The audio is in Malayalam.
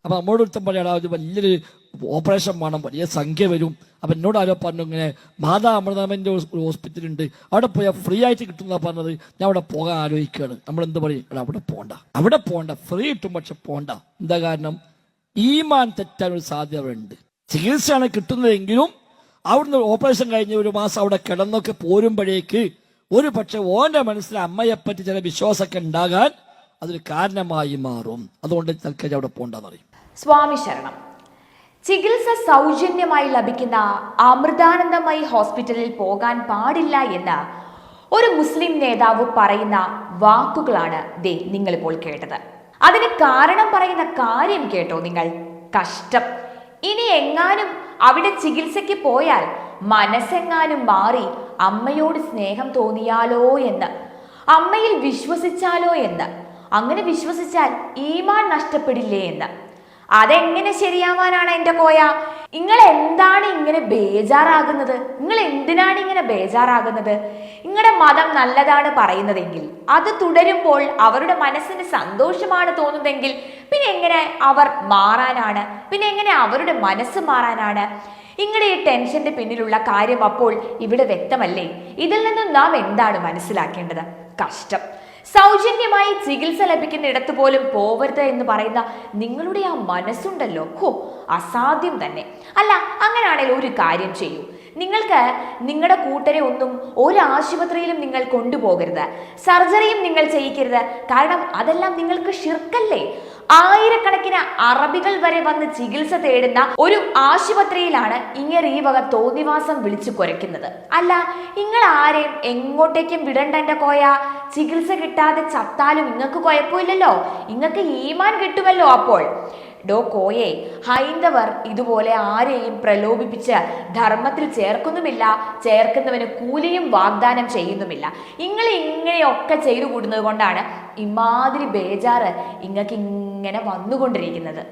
അപ്പം നമ്മോട് ഒരുത്തം പറയാം അത് വലിയൊരു ഓപ്പറേഷൻ വേണം, വലിയ സംഖ്യ വരും. അപ്പം എന്നോട് ആരോ പറഞ്ഞു ഇങ്ങനെ മാതാ അമൃതാമൻ്റെ ഒരു ഹോസ്പിറ്റലുണ്ട്, അവിടെ പോയാൽ ഫ്രീ ആയിട്ട് കിട്ടുന്ന പറഞ്ഞത്. ഞാൻ അവിടെ പോകാൻ ആലോചിക്കുകയാണ്. നമ്മളെന്ത് പറയും? അവിടെ പോകണ്ട, ഫ്രീ കിട്ടും, പക്ഷെ പോകണ്ട. എന്താ കാരണം? ഈമാൻ തെറ്റാനൊരു സാധ്യത ഉണ്ട്. ചികിത്സയാണ് കിട്ടുന്നതെങ്കിലും അവിടുന്ന് ഓപ്പറേഷൻ കഴിഞ്ഞ് ഒരു മാസം അവിടെ കിടന്നൊക്കെ പോരുമ്പോഴേക്ക് ഒരു പക്ഷെ ഓൻ്റെ മനസ്സിൽ അമ്മയെപ്പറ്റി ചില വിശ്വാസമൊക്കെ ഉണ്ടാകാൻ അതൊരു കാരണമായി മാറും. അതുകൊണ്ട് തൽക്കാലം അവിടെ പോകണ്ടെന്ന് പറയും. സ്വാമി ശരണം. ചികിത്സ സൗജന്യമായി ലഭിക്കുന്ന അമൃതാനന്ദമയി ഹോസ്പിറ്റലിൽ പോകാൻ പാടില്ല എന്ന് ഒരു മുസ്ലിം നേതാവ് പറയുന്ന വാക്കുകളാണ് നിങ്ങളിപ്പോൾ കേട്ടത്. അതിന് കാരണം പറയുന്ന കാര്യം കേട്ടോ നിങ്ങൾ? കഷ്ടം. ഇനി എങ്ങാനും അവിടെ ചികിത്സയ്ക്ക് പോയാൽ മനസ്സെങ്ങാനും മാറി അമ്മയോട് സ്നേഹം തോന്നിയാലോ എന്ന്, അമ്മയിൽ വിശ്വസിച്ചാലോ എന്ന്. അങ്ങനെ വിശ്വസിച്ചാൽ ഈമാൻ നഷ്ടപ്പെടില്ലേ എന്ന്. അതെങ്ങനെ ശരിയാവാനാണ് എൻ്റെ കോയ? നിങ്ങൾ എന്താണ് ഇങ്ങനെ ബേജാറാകുന്നത്? നിങ്ങൾ എന്തിനാണ് ഇങ്ങനെ ബേജാറാകുന്നത്? നിങ്ങളുടെ മതം നല്ലതാണ് പറയുന്നതെങ്കിൽ അത് തുടരുമ്പോൾ അവരുടെ മനസ്സിന് സന്തോഷമാണ് തോന്നുന്നതെങ്കിൽ പിന്നെ എങ്ങനെ അവർ മാറാനാണ്? പിന്നെ എങ്ങനെ അവരുടെ മനസ്സ് മാറാനാണ്? നിങ്ങളുടെ ഈ ടെൻഷന്റെ പിന്നിലുള്ള കാര്യം അപ്പോൾ ഇവിടെ വ്യക്തമല്ലേ? ഇതിൽ നിന്നും നാം എന്താണ് മനസ്സിലാക്കേണ്ടത്? കഷ്ടം. സൗജന്യമായി ചികിത്സ ലഭിക്കുന്നിടത്ത് പോലും പോവരുത് എന്ന് പറയുന്ന നിങ്ങളുടെ ആ മനസ്സുണ്ടല്ലോ, അസാധ്യം തന്നെ. അല്ല, അങ്ങനെയാണെങ്കിൽ ഒരു കാര്യം ചെയ്യൂ. നിങ്ങൾക്ക് നിങ്ങളുടെ കൂട്ടരെ ഒന്നും ഒരു ആശുപത്രിയിലും നിങ്ങൾ കൊണ്ടുപോകരുത്, സർജറിയും നിങ്ങൾ ചെയ്യിക്കരുത്. കാരണം അതെല്ലാം നിങ്ങൾക്ക് ഷിർക്കല്ലേ? ആയിരക്കണക്കിന് അറബികൾ വരെ വന്ന് ചികിത്സ തേടുന്ന ഒരു ആശുപത്രിയിലാണ് ഇങ്ങനെ ഈ വക തോന്നിവാസം വിളിച്ചു കുരയ്ക്കുന്നത്. അല്ല, നിങ്ങൾ ആരെയും എങ്ങോട്ടേക്കും വിടണ്ട എൻ്റെ കോയ. ചികിത്സ കിട്ടാതെ ചത്താലും നിങ്ങൾക്ക് കുഴപ്പമില്ലല്ലോ, നിങ്ങൾക്ക് ഈമാൻ കിട്ടുമല്ലോ. അപ്പോൾ കോയെ, ഹൈന്ദവർ ഇതുപോലെ ആരെയും പ്രലോഭിപ്പിച്ച് ധർമ്മത്തിൽ ചേർക്കുന്നുമില്ല, ചേർക്കുന്നവന് കൂലിയും വാഗ്ദാനം ചെയ്യുന്നുമില്ല. നിങ്ങൾ ഇങ്ങനെയൊക്കെ ചെയ്തു കൂടുന്നത് കൊണ്ടാണ് ഇമാതിരി ബേജാറ് നിങ്ങൾക്ക് ഇങ്ങനെ വന്നുകൊണ്ടിരിക്കുന്നത്.